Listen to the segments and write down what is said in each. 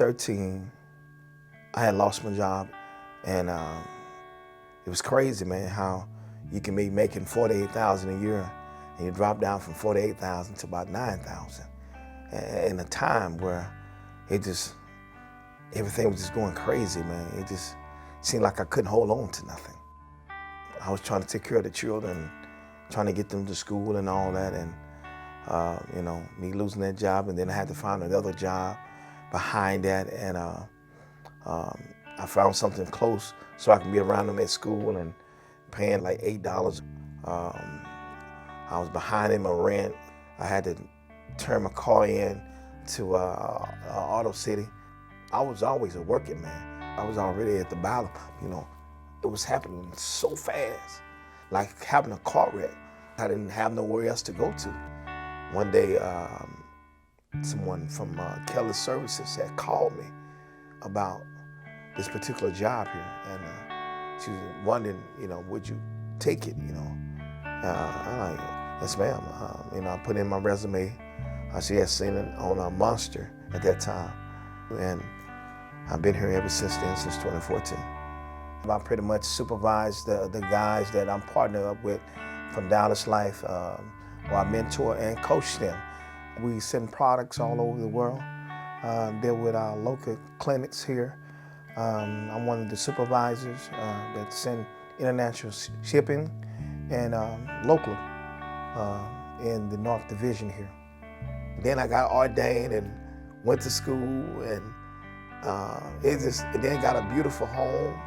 13, I had lost my job, and it was crazy, man, how you can be making $48,000 a year, and you drop down from $48,000 to about $9,000, in a time where everything was just going crazy, man. It just seemed like I couldn't hold on to nothing. I was trying to take care of the children, trying to get them to school and all that, and me losing that job, and then I had to find another job behind that, and I found something close so I can be around them at school and paying like $8. I was behind in my rent. I had to turn my car in to Auto City. I was always a working man. I was already at the bottom, It was happening so fast, like having a car wreck. I didn't have nowhere else to go to. One day, someone from Kelly Services had called me about this particular job here, and she was wondering, would you take it, I'm like, yes, ma'am. I put in my resume. She had seen it on a Monster at that time, and I've been here ever since then, since 2014. I pretty much supervise the guys that I'm partnered up with from Dallas Life, where I mentor and coach them. We send products all over the world, deal with our local clinics here. I'm one of the supervisors that send international shipping and locally in the North Division here. Then I got ordained and went to school, and then got a beautiful home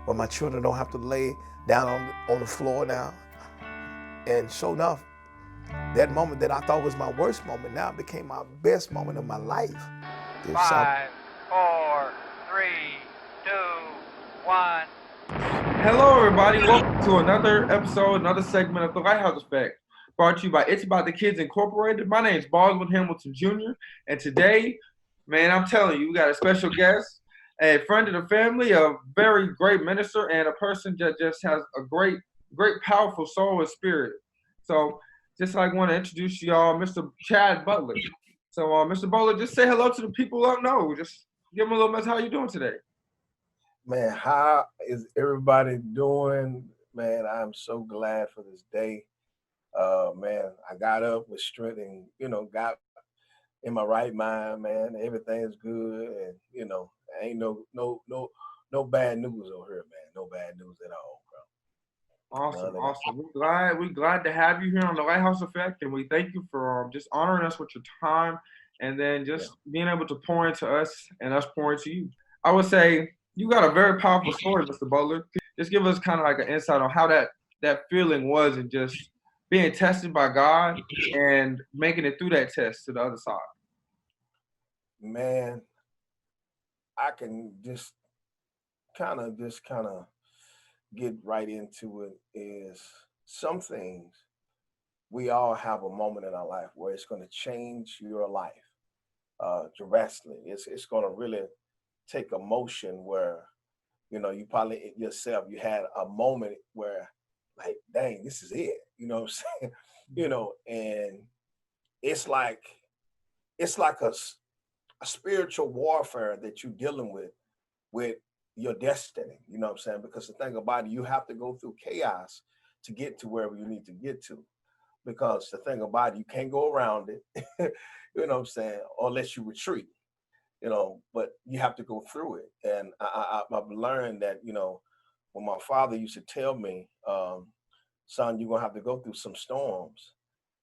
where my children don't have to lay down on the floor now. And sure enough, that moment that I thought was my worst moment now became my best moment of my life. 5, 4, 3, 2, 1. Hello, everybody. Welcome to another episode, another segment of the Lighthouse Effect, brought to you by It's About the Kids Incorporated. My name is Baldwin Hamilton Jr., and today, man, I'm telling you, we got a special guest, a friend of the family, a very great minister, and a person that just has a great, powerful soul and spirit. So, just like want to introduce y'all, Mr. Chad Butler. So, Mr. Butler, just say hello to the people who don't know. Just give them a little message. How you doing today? Man, how is everybody doing? Man, I'm so glad for this day. Man, I got up with strength and, got in my right mind, man. Everything's good, and, ain't no bad news over here, man. No bad news at all, bro. Awesome. We're glad to have you here on the Lighthouse Effect, and we thank you for just honoring us with your time, and then just being able to pour into us and us pour into you. I would say you got a very powerful story, Mr. Butler. Just give us kind of like an insight on how that feeling was, and just being tested by God and making it through that test to the other side. Man, I can just kind of get right into it. Is some things we all have a moment in our life where it's going to change your life drastically. It's going to really take emotion where, you probably yourself, you had a moment where like, dang, this is it. You know what I'm saying? And it's like a spiritual warfare that you're dealing with your destiny. You know what I'm saying? Because the thing about it, you have to go through chaos to get to wherever you need to get to. Because the thing about it, you can't go around it, you know what I'm saying, or unless you retreat, but you have to go through it. And I've learned that, when my father used to tell me, son, you're going to have to go through some storms.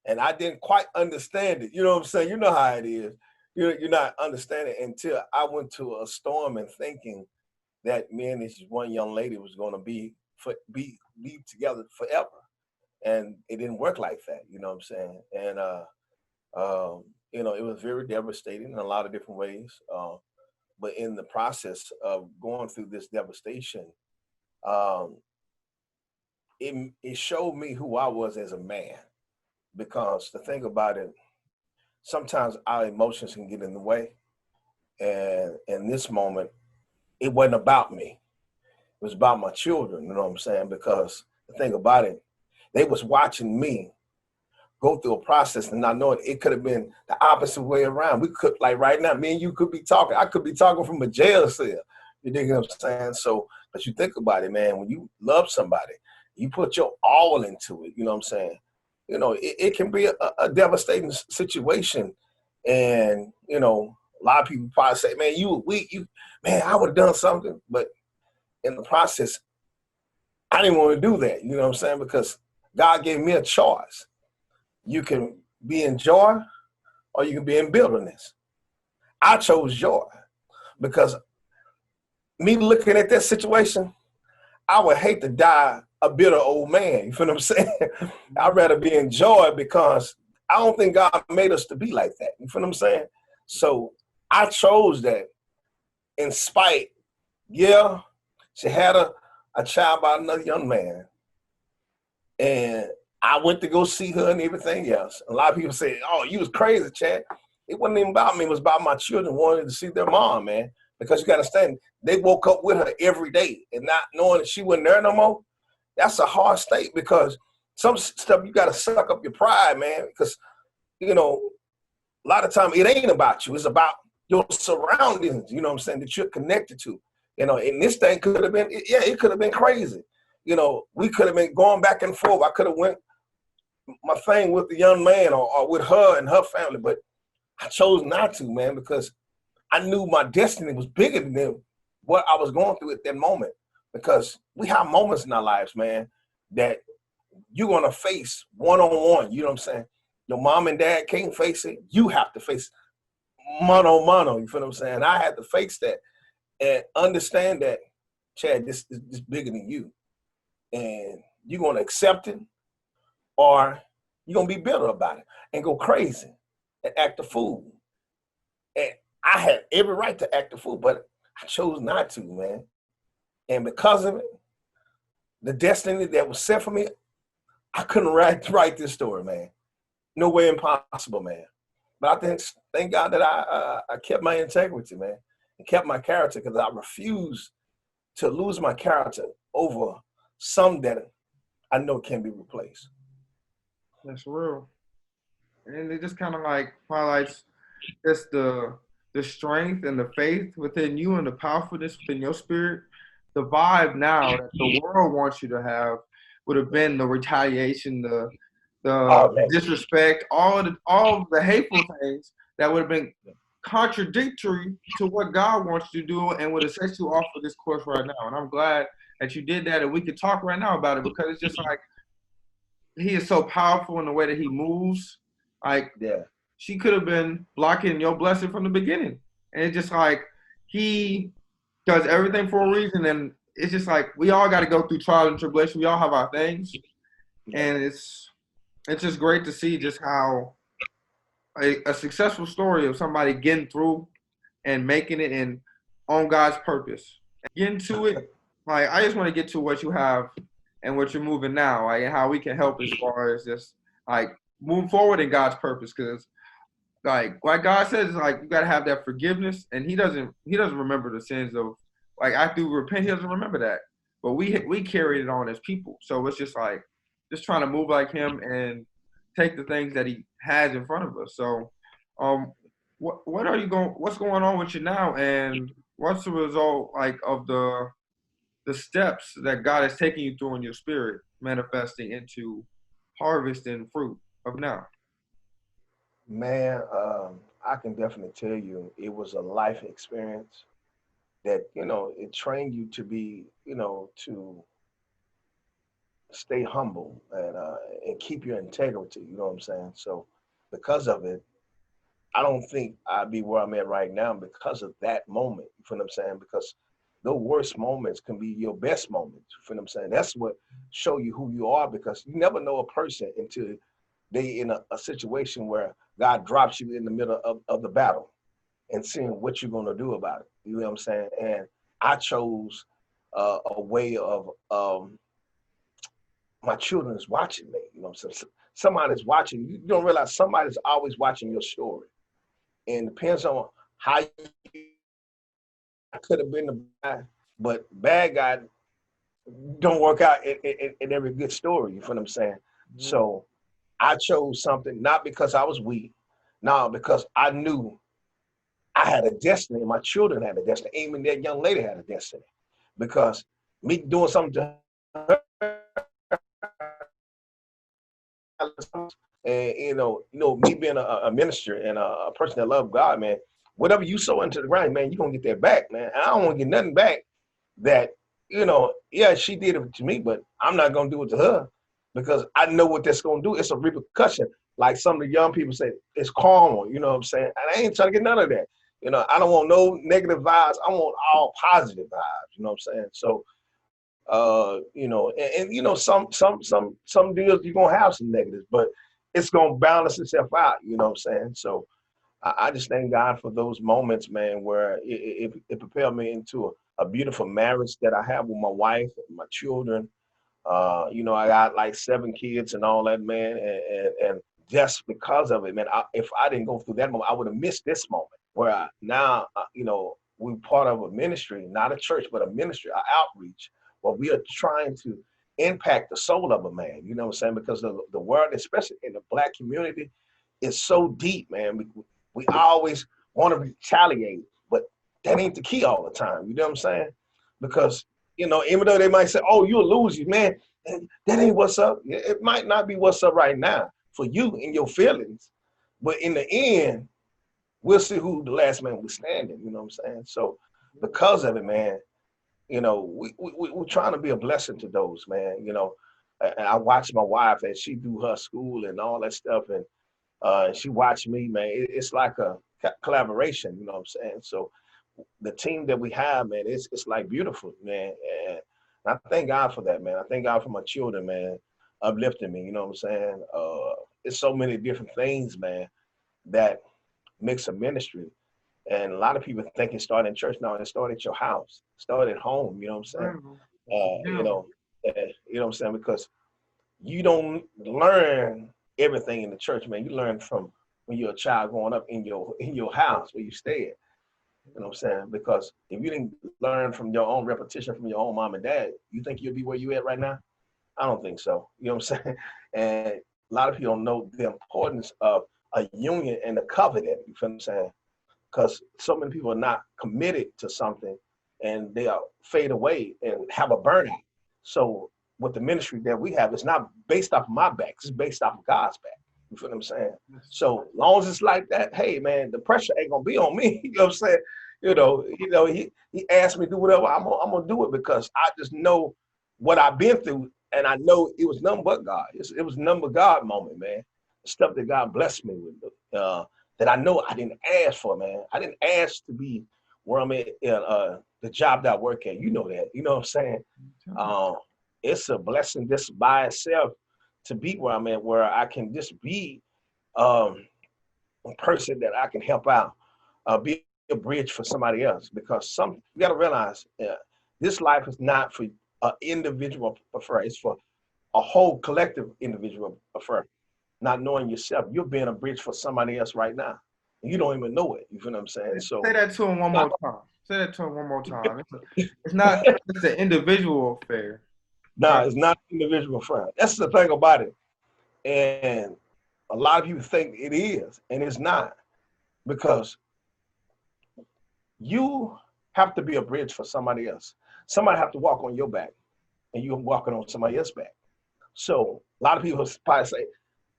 And I didn't quite understand it. You know what I'm saying? You know how it is. You're not understanding until I went to a storm and thinking that me and this one young lady was going to be together forever. And it didn't work like that. You know what I'm saying? And, it was very devastating in a lot of different ways. But in the process of going through this devastation, it showed me who I was as a man. Because the thing about it, sometimes our emotions can get in the way. And in this moment, it wasn't about me. It was about my children, you know what I'm saying? Because the thing about it, they was watching me go through a process and not knowing it could have been the opposite way around. We could, like right now, me and you could be talking. I could be talking from a jail cell. You dig what I'm saying? So, but you think about it, man, when you love somebody, you put your all into it, you know what I'm saying? You know, it can be a devastating situation. And, you know, a lot of people probably say, man, you were weak. Man, I would have done something. But in the process, I didn't want to do that, you know what I'm saying? Because God gave me a choice. You can be in joy or you can be in bitterness. I chose joy because me looking at that situation, I would hate to die a bitter old man. You feel what I'm saying? I'd rather be in joy because I don't think God made us to be like that. You feel what I'm saying? So I chose that in spite, yeah, she had a child by another young man. And I went to go see her and everything else. A lot of people say, oh, you was crazy, Chad. It wasn't even about me. It was about my children wanting to see their mom, man. Because you got to understand, they woke up with her every day and not knowing that she wasn't there no more. That's a hard state because some stuff you got to suck up your pride, man. Because, you know, a lot of time it ain't about you. It's about your surroundings, you know what I'm saying, that you're connected to. You know, and this thing could have been, it could have been crazy. You know, we could have been going back and forth. I could have went my thing with the young man or with her and her family, but I chose not to, man, because I knew my destiny was bigger than what I was going through at that moment. Because we have moments in our lives, man, that you're going to face one-on-one. You know what I'm saying? Your mom and dad can't face it. You have to face mano. You feel what I'm saying? I had to face that and understand that, Chad, this is bigger than you. And you're going to accept it or you're going to be bitter about it and go crazy and act a fool. And I had every right to act a fool, but I chose not to, man. And because of it, the destiny that was set for me, I couldn't write this story, man. No way impossible, man. But I thank God that I kept my integrity, man, and kept my character because I refused to lose my character over some that I know can be replaced. That's real. And it just kind of like highlights just the strength and the faith within you and the powerfulness within your spirit. The vibe now that the world wants you to have would have been the retaliation, the disrespect, all the hateful things that would have been contradictory to what God wants you to do and would have set you off for this course right now. And I'm glad that you did that and we could talk right now about it because it's just like he is so powerful in the way that he moves. Like, yeah, she could have been blocking your blessing from the beginning. And it's just like he does everything for a reason. And it's just like we all got to go through trial and tribulation. We all have our things. And it's just great to see just how a successful story of somebody getting through and making it and on God's purpose. Getting to it, like I just want to get to what you have and what you're moving now, like and how we can help as far as just like move forward in God's purpose. Because like God says, like you gotta have that forgiveness, and He doesn't remember the sins of like after you repent, He doesn't remember that. But we carry it on as people, so it's just like just trying to move like Him and take the things that He has in front of us. So, what's going on with you now, and what's the result like of the steps that God is taking you through in your spirit, manifesting into harvest and fruit of now? Man, I can definitely tell you it was a life experience that, you know, it trained you to be, you know, to stay humble and keep your integrity, you know what I'm saying? So because of it, I don't think I'd be where I'm at right now because of that moment, you feel what I'm saying? Because the worst moments can be your best moments, you feel what I'm saying? That's what show you who you are because you never know a person until they in a situation where God drops you in the middle of the battle and seeing what you're going to do about it. You know what I'm saying? And I chose a way of my children is watching me. You know what I'm saying? Somebody's watching. You don't realize somebody's always watching your story. And it depends on how you could have been the bad, but bad guy don't work out in every good story. You feel what I'm saying? Mm-hmm. So I chose something not because I was weak, no, because I knew I had a destiny. My children had a destiny. Even that young lady had a destiny. Because me doing something to her, and me being a minister and a person that loves God, man, whatever you sow into the ground, man, you're gonna get that back, man. And I don't want to get nothing back that, yeah, she did it to me, but I'm not gonna do it to her because I know what that's gonna do. It's a repercussion. Like some of the young people say, it's karma, you know what I'm saying? And I ain't trying to get none of that. I don't want no negative vibes. I want all positive vibes, you know what I'm saying? So some deals you're gonna have some negatives, but it's gonna balance itself out, you know what I'm saying? So I just thank God for those moments, man, where it propelled me into a beautiful marriage that I have with my wife and my children. I got like 7 kids and all that, man, and just because of it, man, if I didn't go through that moment, I would have missed this moment where we're part of a ministry, not a church, but a ministry, an outreach, where we are trying to impact the soul of a man, you know what I'm saying? Because the word, especially in the Black community, is so deep, man. We always want to retaliate, but that ain't the key all the time, you know what I'm saying? Because, even though they might say, oh, you'll lose you, man, that ain't what's up. It might not be what's up right now for you and your feelings, but in the end, we'll see who the last man was standing, you know what I'm saying? So because of it, man, we're trying to be a blessing to those, man, and I watch my wife as she do her school and all that stuff, and she watched me, man. It's like a collaboration, you know what I'm saying? So the team that we have, man, it's like beautiful, man. And I thank God for that, man. I thank God for my children, man, uplifting me, you know what I'm saying? It's so many different things, man, that makes a ministry. And a lot of people think it started in church. No, it started at your house, started at home, you know what I'm saying? You know what I'm saying? Because you don't learn everything in the church, man. You learn from when you're a child growing up in your house where you stay at. You know what I'm saying? Because if you didn't learn from your own repetition from your own mom and dad, you think you'll be where you at right now? I don't think so. You know what I'm saying? And a lot of people don't know the importance of a union and a covenant. You feel what I'm saying? Because so many people are not committed to something and they are fade away and have a burnout. So with the ministry that we have, it's not based off of my back. It's based off of God's back. You feel what I'm saying? So long as it's like that, hey man, the pressure ain't gonna be on me. You know what I'm saying? He asked me to do whatever, I'm gonna do it because I just know what I've been through, and I know it was nothing but God. It was nothing but God moment, man. The stuff that God blessed me with, that I know I didn't ask for, man. I didn't ask to be where I'm at, the job that I work at. You know that. You know what I'm saying? It's a blessing just by itself to be where I'm at, where I can just be a person that I can help out, be a bridge for somebody else. Because you got to realize this life is not for an individual affair. It's for a whole collective individual affair. Not knowing yourself, you're being a bridge for somebody else right now. And you don't even know it. You feel what I'm saying? So say that to him one more time. Say that to him one more time. It's not just an individual affair. No, it's not an individual affair. That's the thing about it. And a lot of people think it is, and it's not. Because you have to be a bridge for somebody else. Somebody have to walk on your back, and you're walking on somebody else's back. So a lot of people probably say,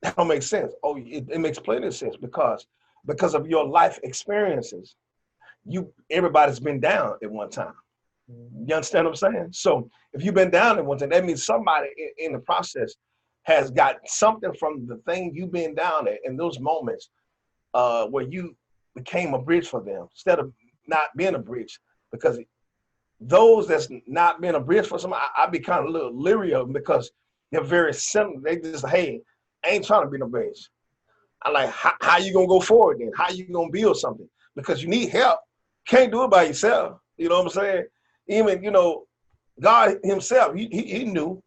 that don't make sense. Oh, it makes plenty of sense because of your life experiences, everybody's been down at one time. You understand what I'm saying? So if you've been down at one time, that means somebody in the process has got something from the thing you've been down at in those moments where you became a bridge for them instead of not being a bridge. Because those that's not being a bridge for somebody, I be kind of a little leery of them because they're very simple. They just, hey, I ain't trying to be no bridge. I like, how you gonna go forward then? How you gonna build something? Because you need help. Can't do it by yourself. You know what I'm saying? Even, God himself, he knew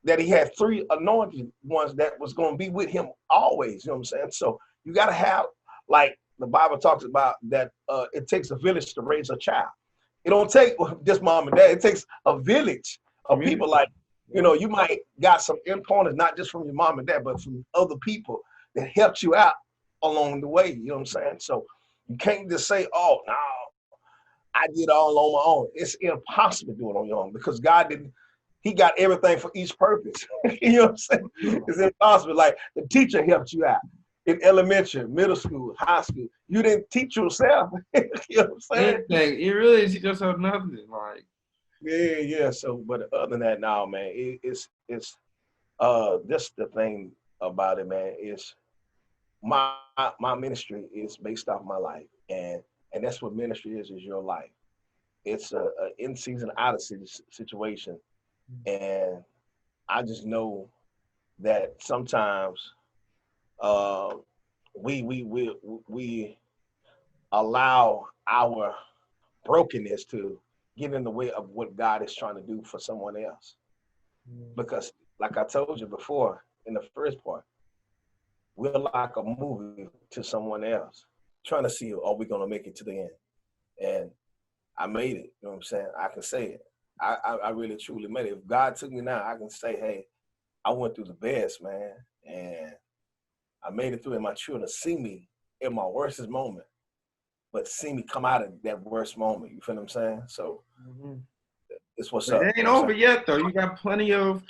that he had 3 anointed ones that was going to be with him always. You know what I'm saying? So you got to have, like the Bible talks about, that it takes a village to raise a child. It don't take just mom and dad. It takes a village of people like You know, you might got some influence, not just from your mom and dad, but from other people that helped you out along the way. You know what I'm saying? So you can't just say, oh, no, I did all on my own. It's impossible to do it on your own because God didn't, he got everything for each purpose. You know what I'm saying? It's impossible. Like the teacher helped you out in elementary, middle school, high school. You didn't teach yourself. You know what I'm saying? Anything. You really teach yourself nothing. Like, Yeah. So, but other than that, now, man, it's just the thing about it, man, is my ministry is based off my life, and that's what ministry is your life. It's a in season, out of season situation, and I just know that sometimes we allow our brokenness to get in the way of what God is trying to do for someone else. Because, like I told you before in the first part, we're like a movie to someone else, trying to see, are we going to make it to the end? And I made it. You know what I'm saying? I can say it. I really, truly made it. If God took me now, I can say, hey, I went through the best, man. And I made it through, and my children see me in my worstest moment, but see me come out of that worst moment. You feel what I'm saying? So it's what's up. It ain't over yet, though. You got plenty of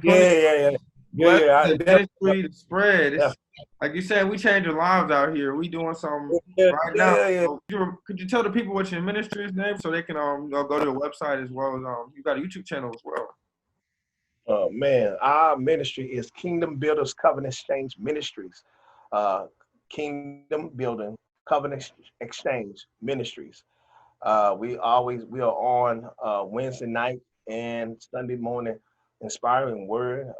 Yeah. ministry to spread. It's, like you said, we changing lives out here. We doing something right now. So could you tell the people what your ministry's name so they can go to the website as well as you got a YouTube channel as well. Man, our ministry is Kingdom Builders Covenant Exchange Ministries. Kingdom Building Covenant Exchange Ministries. We are on Wednesday night and Sunday morning, inspiring word.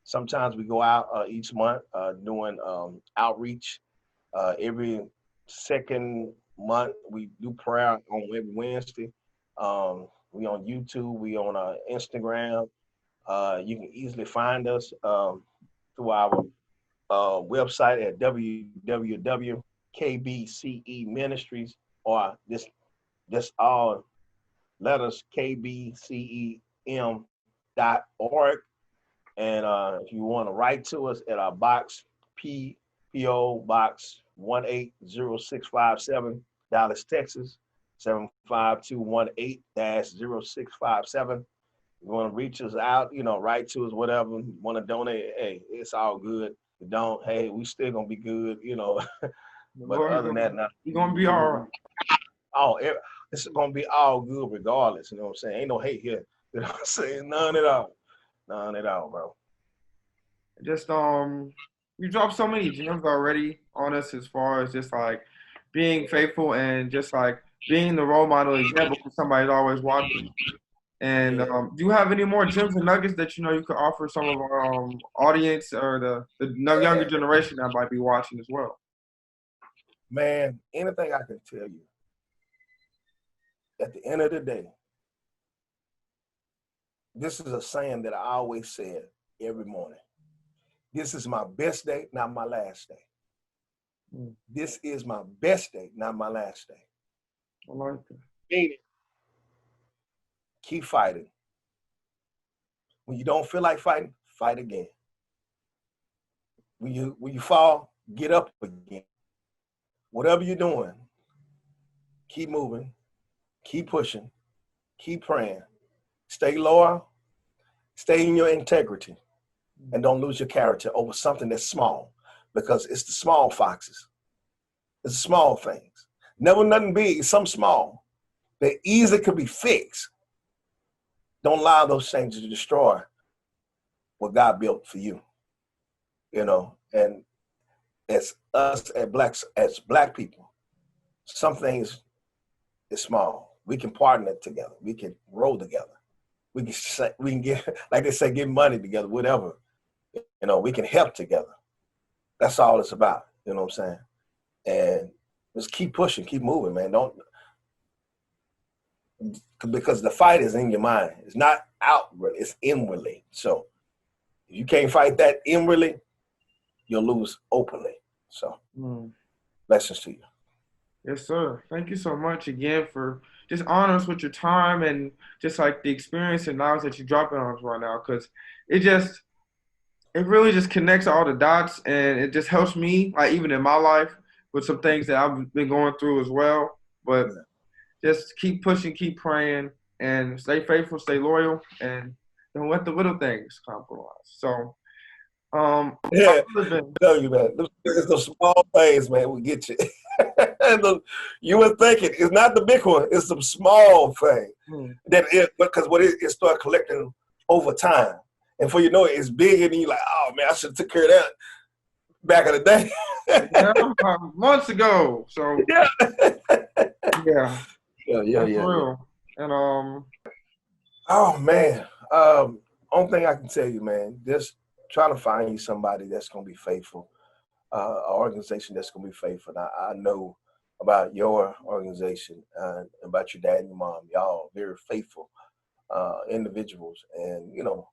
Sometimes we go out each month doing outreach. Every second month we do prayer on every Wednesday. We on YouTube. We on Instagram. You can easily find us through our website at www.kbce ministries, or just all letters kbcem.org. And if you want to write to us at our box, PO Box 180657, Dallas, Texas, 75218-0657. You want to reach us out, write to us, whatever. You want to donate, hey, it's all good. If you don't, hey, we still going to be good, But other than that, you're going to be all right. Oh, it's going to be all good regardless, you know what I'm saying? Ain't no hate here. You know what I'm saying? None at all. None at all, bro. Just you dropped so many gems already on us as far as just like being faithful and just like being the role model example for somebody that's always watching. And do you have any more gems and nuggets that you could offer some of our audience or the younger generation that might be watching as well? Man, anything I can tell you, at the end of the day, this is a saying that I always said every morning. This is my best day, not my last day. This is my best day, not my last day. I like that. Meaning, keep fighting. When you don't feel like fighting, fight again. When you fall, get up again. Whatever you're doing, keep moving, keep pushing, keep praying. Stay loyal, stay in your integrity, and don't lose your character over something that's small, because it's the small foxes. It's the small things. Never nothing big, it's something small that easily could be fixed. Don't allow those things to destroy what God built for you. And as us as black people, some things is small. We can partner together. We can roll together. We can get, like they say, get money together, whatever. We can help together. That's all it's about. You know what I'm saying? And just keep pushing, keep moving, man. Because the fight is in your mind. It's not outward, it's inwardly. So if you can't fight that inwardly, you'll lose openly. So blessings to you. Yes, sir. Thank you so much again for just honoring us with your time and just like the experience and knowledge that you're dropping on us right now. Because it just, it really just connects all the dots and it just helps me, like even in my life, with some things that I've been going through as well. But just keep pushing, keep praying, and stay faithful, stay loyal, and don't let the little things compromise. So, Yeah, I've been, tell you, man. It's the small things, man, will get you. You were thinking it's not the big one; it's some small thing that it because what it start collecting over time, and for you know it's big, and you like, oh man, I should have took care of that back in the day. yeah, months ago. So Yeah, yeah, yeah. for real. And Oh man, only thing I can tell you, man, just try to find you somebody that's gonna be faithful, an organization that's gonna be faithful. I know about your organization and about your dad and your mom. Y'all very faithful individuals, and you know,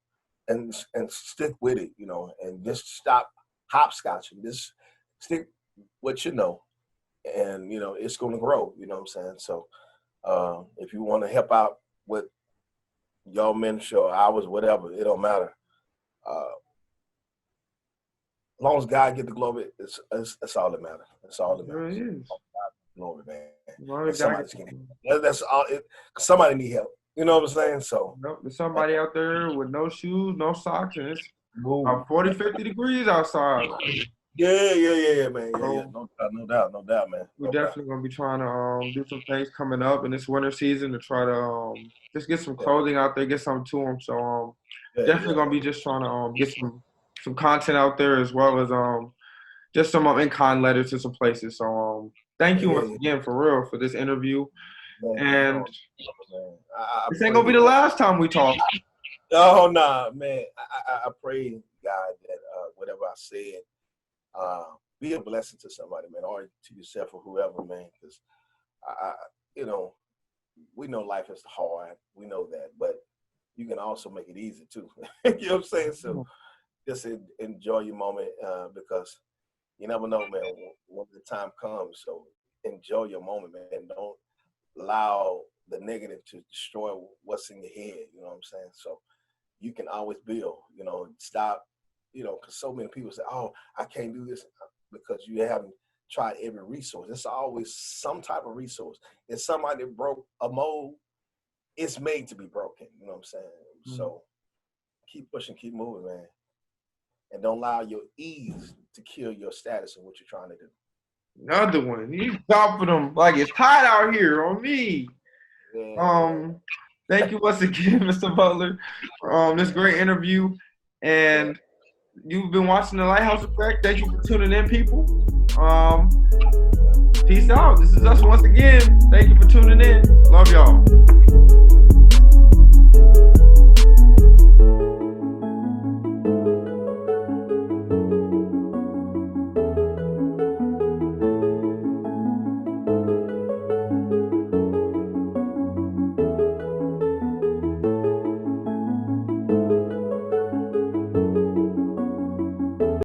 and stick with it, you know, and just stop hopscotching. Just stick what you know, and you know it's gonna grow. You know what I'm saying? So if you want to help out with your ministry or hours, whatever, it don't matter. As long as God get the glory, it's all that matters. It's all that matters. it is. Glory, man. Well, And somebody's getting that's all. Somebody need help. You know what I'm saying? So there's somebody out there with no shoes, no socks, and it's move. 40, 50 degrees outside. Yeah, man. So, Yeah. No doubt, man. we're definitely gonna be trying to do some things coming up in this winter season to try to just get some clothing out there, get something to them. So definitely gonna be just trying to get some content out there as well as just some in-kind letters to some places. So thank you once again for real for this interview. And this ain't gonna be the last time we talk. Oh nah, man. I pray God that whatever I said be a blessing to somebody, man, or to yourself or whoever, man. Because you know, we know life is hard. We know that, but you can also make it easy too. You know what I'm saying? So just enjoy your moment because you never know, man, when the time comes. So enjoy your moment, man. Don't allow the negative to destroy what's in your head. You know what I'm saying? So you can always build. You know, stop. You know, because so many people say, "Oh, I can't do this," because you haven't tried every resource. It's always some type of resource. If somebody broke a mold, it's made to be broken. You know what I'm saying? So keep pushing, keep moving, man. And don't allow your ease to kill your status and what you're trying to do. Another one. He's dropping them like it's hot out here on me. Yeah. Thank you once again, Mr. Butler, for this great interview. And you've been watching the Lighthouse Effect. Thank you for tuning in, people. Peace out. This is us once again. Thank you for tuning in. Love y'all.